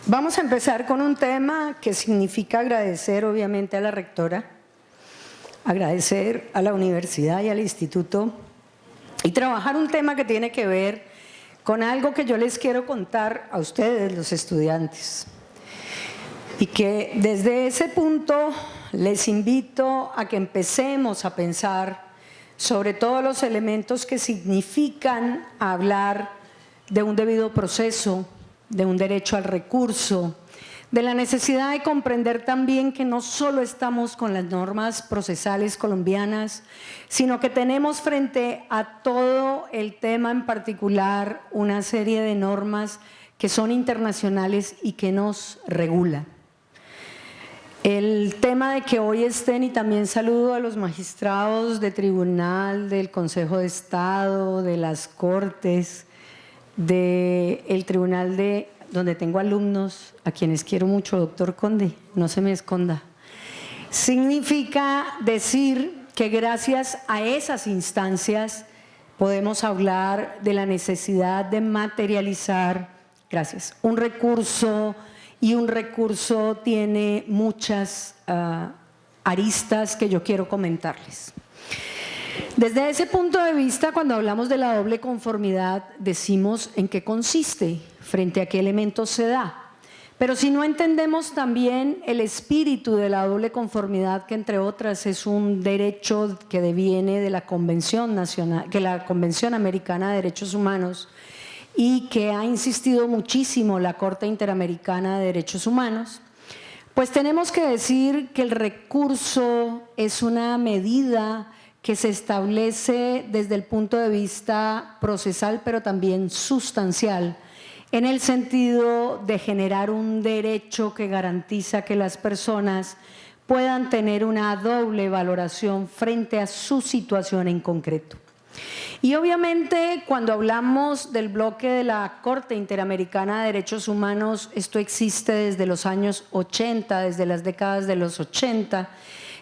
Vamos a empezar con un tema que significa agradecer obviamente a la rectora, agradecer a la universidad y al instituto y trabajar un tema que tiene que ver con algo que yo les quiero contar a ustedes, los estudiantes. Y que desde ese punto les invito a que empecemos a pensar sobre todos los elementos que significan hablar de un debido proceso, de un derecho al recurso, de la necesidad de comprender también que no solo estamos con las normas procesales colombianas, sino que tenemos frente a todo el tema en particular una serie de normas que son internacionales y que nos regulan. El tema de que hoy estén, y también saludo a los magistrados de tribunal, del Consejo de Estado, de las Cortes, del tribunal donde tengo alumnos a quienes quiero mucho, doctor Conde, no se me esconda. Significa decir que gracias a esas instancias podemos hablar de la necesidad de materializar, gracias, un recurso, y un recurso tiene muchas aristas que yo quiero comentarles. Desde ese punto de vista, cuando hablamos de la doble conformidad, decimos en qué consiste, frente a qué elementos se da. Pero si no entendemos también el espíritu de la doble conformidad, que entre otras es un derecho que deviene de la Convención Nacional, que la Convención Americana de Derechos Humanos, y que ha insistido muchísimo la Corte Interamericana de Derechos Humanos, pues tenemos que decir que el recurso es una medida que se establece desde el punto de vista procesal, pero también sustancial, en el sentido de generar un derecho que garantiza que las personas puedan tener una doble valoración frente a su situación en concreto. Y obviamente cuando hablamos del bloque de la Corte Interamericana de Derechos Humanos, esto existe desde los años 80, desde las décadas de los 80,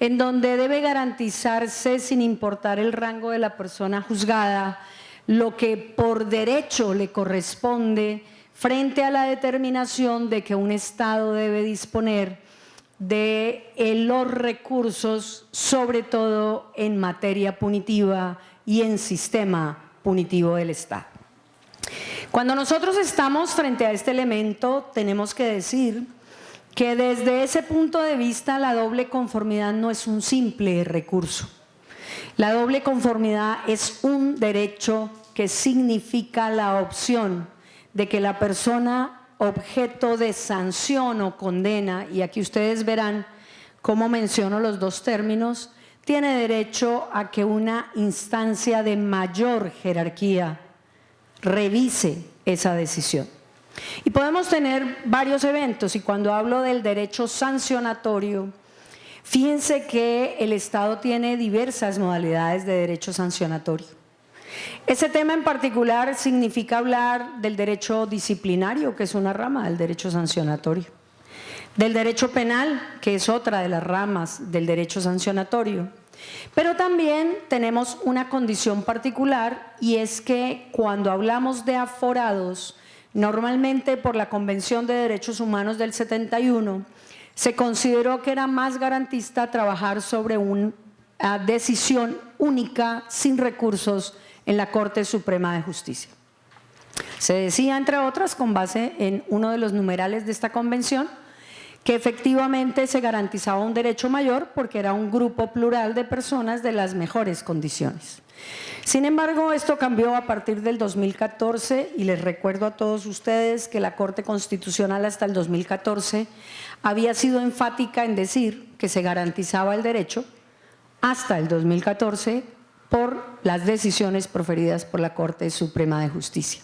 en donde debe garantizarse, sin importar el rango de la persona juzgada, lo que por derecho le corresponde frente a la determinación de que un Estado debe disponer de los recursos, sobre todo en materia punitiva y en sistema punitivo del Estado. Cuando nosotros estamos frente a este elemento, tenemos que decir que desde ese punto de vista la doble conformidad no es un simple recurso. La doble conformidad es un derecho que significa la opción de que la persona objeto de sanción o condena, y aquí ustedes verán cómo menciono los dos términos, tiene derecho a que una instancia de mayor jerarquía revise esa decisión. Y podemos tener varios eventos, y cuando hablo del derecho sancionatorio, fíjense que el Estado tiene diversas modalidades de derecho sancionatorio. Ese tema en particular significa hablar del derecho disciplinario, que es una rama del derecho sancionatorio, del derecho penal, que es otra de las ramas del derecho sancionatorio. Pero también tenemos una condición particular, y es que cuando hablamos de aforados, normalmente por la Convención de Derechos Humanos del 71, se consideró que era más garantista trabajar sobre una decisión única, sin recursos, en la Corte Suprema de Justicia. Se decía, entre otras, con base en uno de los numerales de esta convención, que efectivamente se garantizaba un derecho mayor porque era un grupo plural de personas de las mejores condiciones. Sin embargo, esto cambió a partir del 2014, y les recuerdo a todos ustedes que la Corte Constitucional hasta el 2014 había sido enfática en decir que se garantizaba el derecho hasta el 2014 por las decisiones proferidas por la Corte Suprema de Justicia.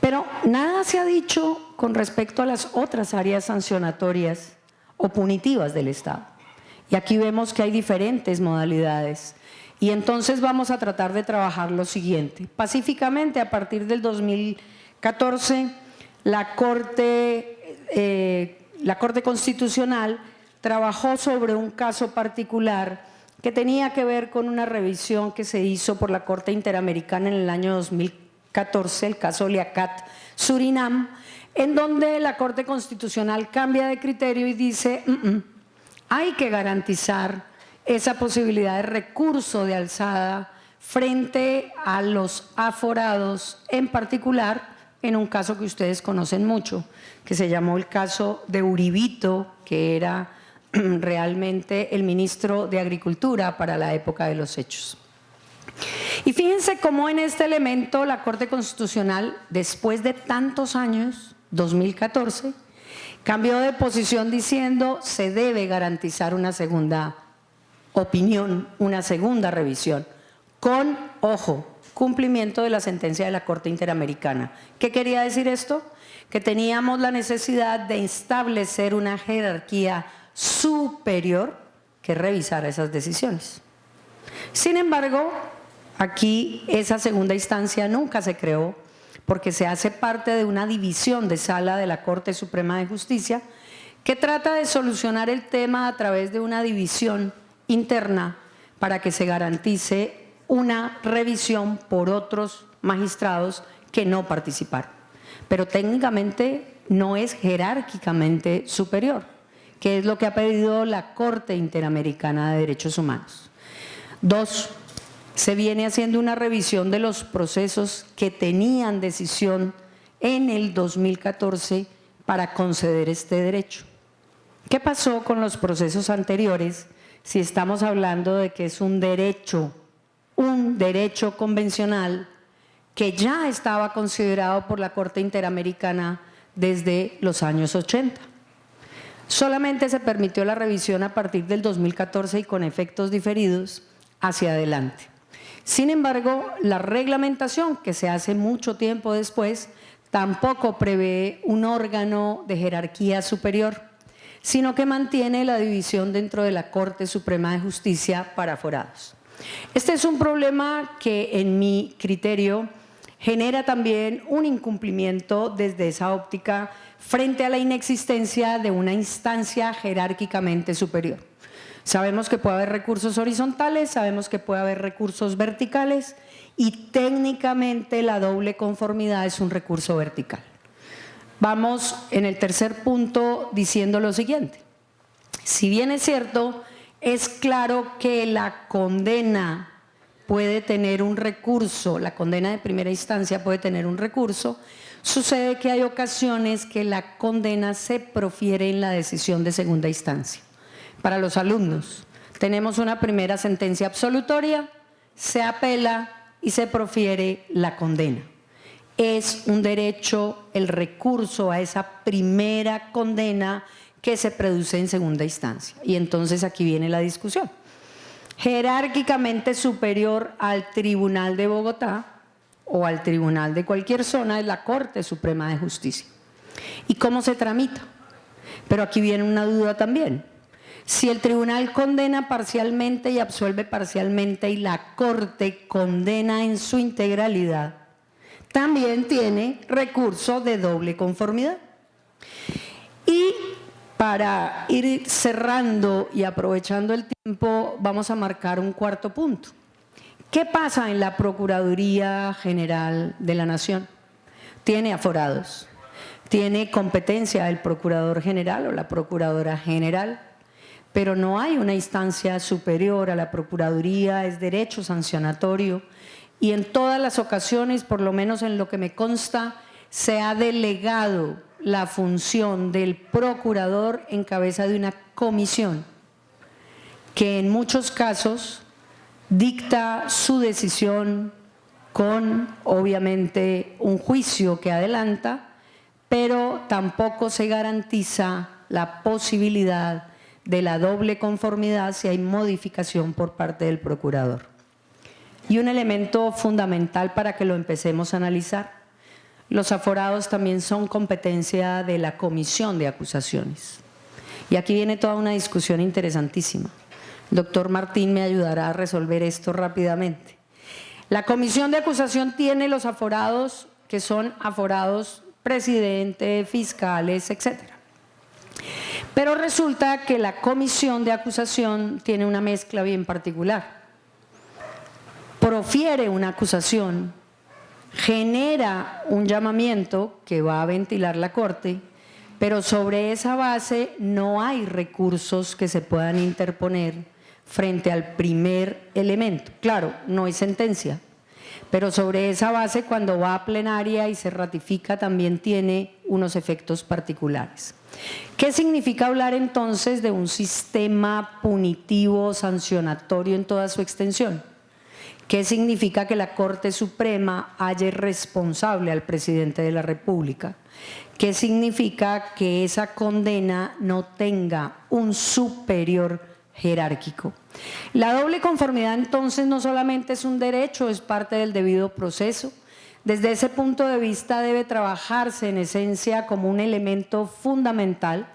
Pero nada se ha dicho con respecto a las otras áreas sancionatorias o punitivas del Estado. Y aquí vemos que hay diferentes modalidades. Y entonces vamos a tratar de trabajar lo siguiente. Pacíficamente, a partir del 2014, la Corte Constitucional trabajó sobre un caso particular que tenía que ver con una revisión que se hizo por la Corte Interamericana en el año 2014, el caso Liaquat Surinam, en donde la Corte Constitucional cambia de criterio y dice, hay que garantizar esa posibilidad de recurso de alzada frente a los aforados, en particular en un caso que ustedes conocen mucho, que se llamó el caso de Uribito, que era realmente el ministro de Agricultura para la época de los hechos. Y fíjense cómo en este elemento la Corte Constitucional, después de tantos años, 2014, cambió de posición diciendo se debe garantizar una segunda opinión, una segunda revisión, con, ojo, cumplimiento de la sentencia de la Corte Interamericana. ¿Qué quería decir esto? Que teníamos la necesidad de establecer una jerarquía superior que revisara esas decisiones. Sin embargo, aquí esa segunda instancia nunca se creó porque se hace parte de una división de sala de la Corte Suprema de Justicia que trata de solucionar el tema a través de una división interna para que se garantice una revisión por otros magistrados que no participaron. Pero técnicamente no es jerárquicamente superior, que es lo que ha pedido la Corte Interamericana de Derechos Humanos. 2. Se viene haciendo una revisión de los procesos que tenían decisión en el 2014 para conceder este derecho. ¿Qué pasó con los procesos anteriores si estamos hablando de que es un derecho convencional que ya estaba considerado por la Corte Interamericana desde los años 80? Solamente se permitió la revisión a partir del 2014 y con efectos diferidos hacia adelante. Sin embargo, la reglamentación que se hace mucho tiempo después tampoco prevé un órgano de jerarquía superior, sino que mantiene la división dentro de la Corte Suprema de Justicia para aforados. Este es un problema que, en mi criterio, genera también un incumplimiento desde esa óptica frente a la inexistencia de una instancia jerárquicamente superior. Sabemos que puede haber recursos horizontales, sabemos que puede haber recursos verticales y técnicamente la doble conformidad es un recurso vertical. Vamos en el tercer punto diciendo lo siguiente. Si bien es cierto, es claro que la condena puede tener un recurso, la condena de primera instancia puede tener un recurso, sucede que hay ocasiones que la condena se profiere en la decisión de segunda instancia. Para los alumnos, tenemos una primera sentencia absolutoria, se apela y se profiere la condena. Es un derecho el recurso a esa primera condena que se produce en segunda instancia. Y entonces aquí viene la discusión. Jerárquicamente superior al Tribunal de Bogotá o al Tribunal de cualquier zona es la Corte Suprema de Justicia. ¿Y cómo se tramita? Pero aquí viene una duda también. Si el tribunal condena parcialmente y absuelve parcialmente y la Corte condena en su integralidad, también tiene recurso de doble conformidad. Y para ir cerrando y aprovechando el tiempo, vamos a marcar un cuarto punto. ¿Qué pasa en la Procuraduría General de la Nación? Tiene aforados, tiene competencia el Procurador General o la Procuradora General, pero no hay una instancia superior a la Procuraduría, es derecho sancionatorio y en todas las ocasiones, por lo menos en lo que me consta, se ha delegado la función del procurador en cabeza de una comisión que en muchos casos dicta su decisión con, obviamente, un juicio que adelanta, pero tampoco se garantiza la posibilidad de la doble conformidad si hay modificación por parte del procurador. Y un elemento fundamental para que lo empecemos a analizar, los aforados también son competencia de la Comisión de Acusaciones. Y aquí viene toda una discusión interesantísima. El doctor Martín me ayudará a resolver esto rápidamente. La Comisión de Acusación tiene los aforados que son aforados presidente, fiscales, etcétera. Pero resulta que la Comisión de Acusación tiene una mezcla bien particular. Profiere una acusación genera un llamamiento que va a ventilar la Corte, pero sobre esa base no hay recursos que se puedan interponer frente al primer elemento. Claro, no es sentencia, pero sobre esa base, cuando va a plenaria y se ratifica, también tiene unos efectos particulares. ¿Qué significa hablar entonces de un sistema punitivo sancionatorio en toda su extensión? ¿Qué significa que la Corte Suprema halle responsable al presidente de la República? ¿Qué significa que esa condena no tenga un superior jerárquico? La doble conformidad entonces no solamente es un derecho, es parte del debido proceso. Desde ese punto de vista debe trabajarse en esencia como un elemento fundamental,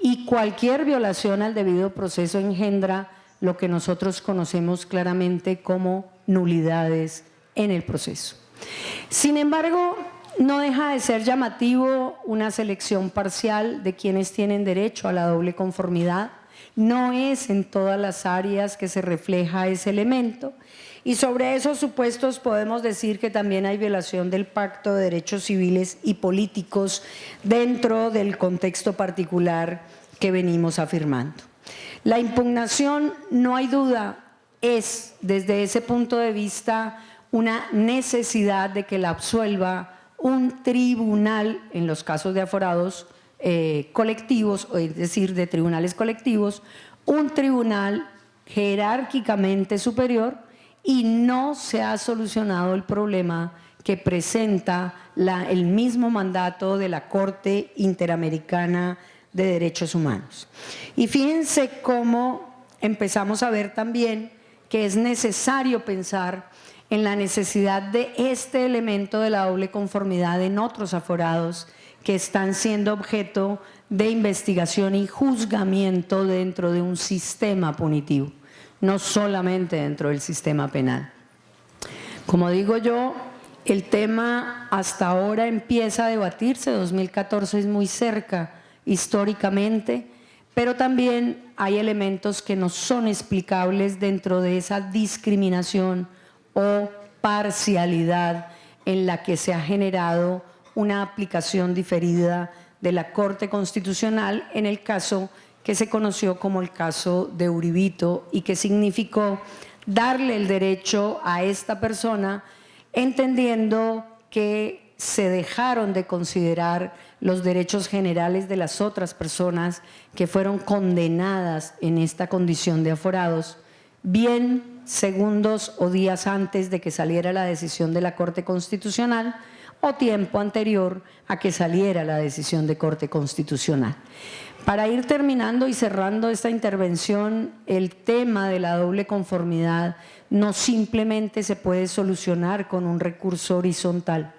y cualquier violación al debido proceso engendra lo que nosotros conocemos claramente como nulidades en el proceso. Sin embargo, no deja de ser llamativo una selección parcial de quienes tienen derecho a la doble conformidad. No es en todas las áreas que se refleja ese elemento, y sobre esos supuestos podemos decir que también hay violación del Pacto de Derechos Civiles y Políticos dentro del contexto particular que venimos afirmando. La impugnación, no hay duda, es desde ese punto de vista una necesidad de que la absuelva un tribunal en los casos de aforados colectivos, es decir, de tribunales colectivos, un tribunal jerárquicamente superior, y no se ha solucionado el problema que presenta el mismo mandato de la Corte Interamericana de Derechos Humanos. Y fíjense cómo empezamos a ver también que es necesario pensar en la necesidad de este elemento de la doble conformidad en otros aforados que están siendo objeto de investigación y juzgamiento dentro de un sistema punitivo, no solamente dentro del sistema penal. Como digo yo, el tema hasta ahora empieza a debatirse, 2014 es muy cerca históricamente, pero también hay elementos que no son explicables dentro de esa discriminación o parcialidad en la que se ha generado una aplicación diferida de la Corte Constitucional en el caso que se conoció como el caso de Uribito, y que significó darle el derecho a esta persona entendiendo que se dejaron de considerar los derechos generales de las otras personas que fueron condenadas en esta condición de aforados, bien segundos o días antes de que saliera la decisión de la Corte Constitucional o tiempo anterior a que saliera la decisión de Corte Constitucional. Para ir terminando y cerrando esta intervención, el tema de la doble conformidad no simplemente se puede solucionar con un recurso horizontal.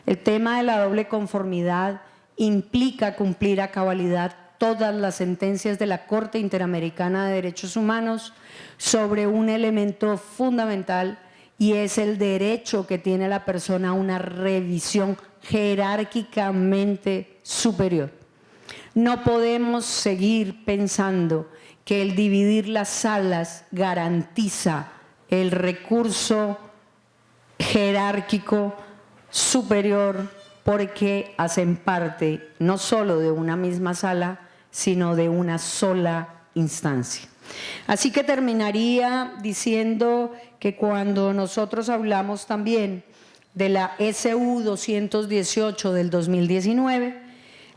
El tema de la doble conformidad implica cumplir a cabalidad todas las sentencias de la Corte Interamericana de Derechos Humanos sobre un elemento fundamental, y es el derecho que tiene la persona a una revisión jerárquicamente superior. No podemos seguir pensando que el dividir las salas garantiza el recurso jerárquico superior, porque hacen parte no solo de una misma sala, sino de una sola instancia. Así que terminaría diciendo que cuando nosotros hablamos también de la SU 218 del 2019,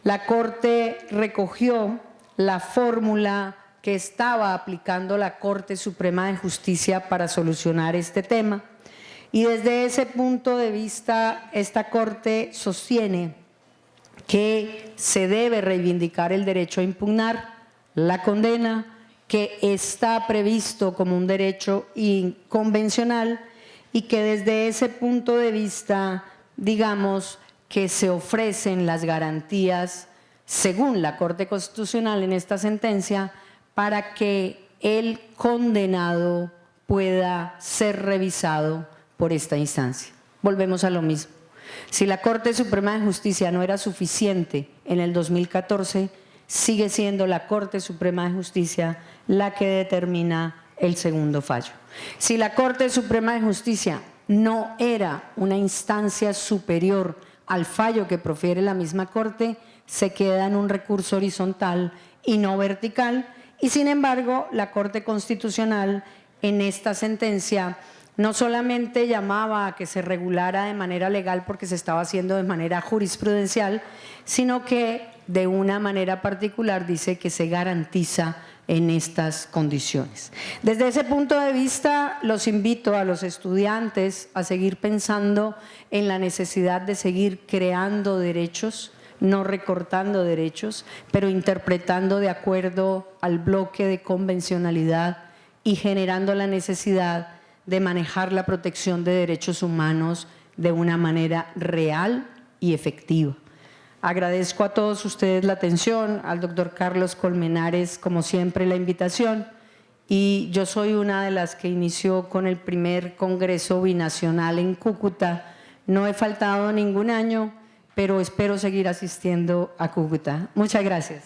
la Corte recogió la fórmula que estaba aplicando la Corte Suprema de Justicia para solucionar este tema, y desde ese punto de vista esta Corte sostiene que se debe reivindicar el derecho a impugnar la condena, que está previsto como un derecho inconvencional, y que desde ese punto de vista, digamos, que se ofrecen las garantías según la Corte Constitucional en esta sentencia para que el condenado pueda ser revisado por esta instancia. Volvemos a lo mismo. Si la Corte Suprema de Justicia no era suficiente en el 2014, sigue siendo la Corte Suprema de Justicia la que determina el segundo fallo. Si la Corte Suprema de Justicia no era una instancia superior al fallo que profiere la misma Corte, se queda en un recurso horizontal y no vertical, y sin embargo la Corte Constitucional en esta sentencia no solamente llamaba a que se regulara de manera legal porque se estaba haciendo de manera jurisprudencial, sino que de una manera particular dice que se garantiza en estas condiciones. Desde ese punto de vista, los invito a los estudiantes a seguir pensando en la necesidad de seguir creando derechos, no recortando derechos, pero interpretando de acuerdo al bloque de convencionalidad y generando la necesidad de manejar la protección de derechos humanos de una manera real y efectiva. Agradezco a todos ustedes la atención, al doctor Carlos Colmenares, como siempre, la invitación, y yo soy una de las que inició con el primer Congreso Binacional en Cúcuta. No he faltado ningún año, pero espero seguir asistiendo a Cúcuta. Muchas gracias.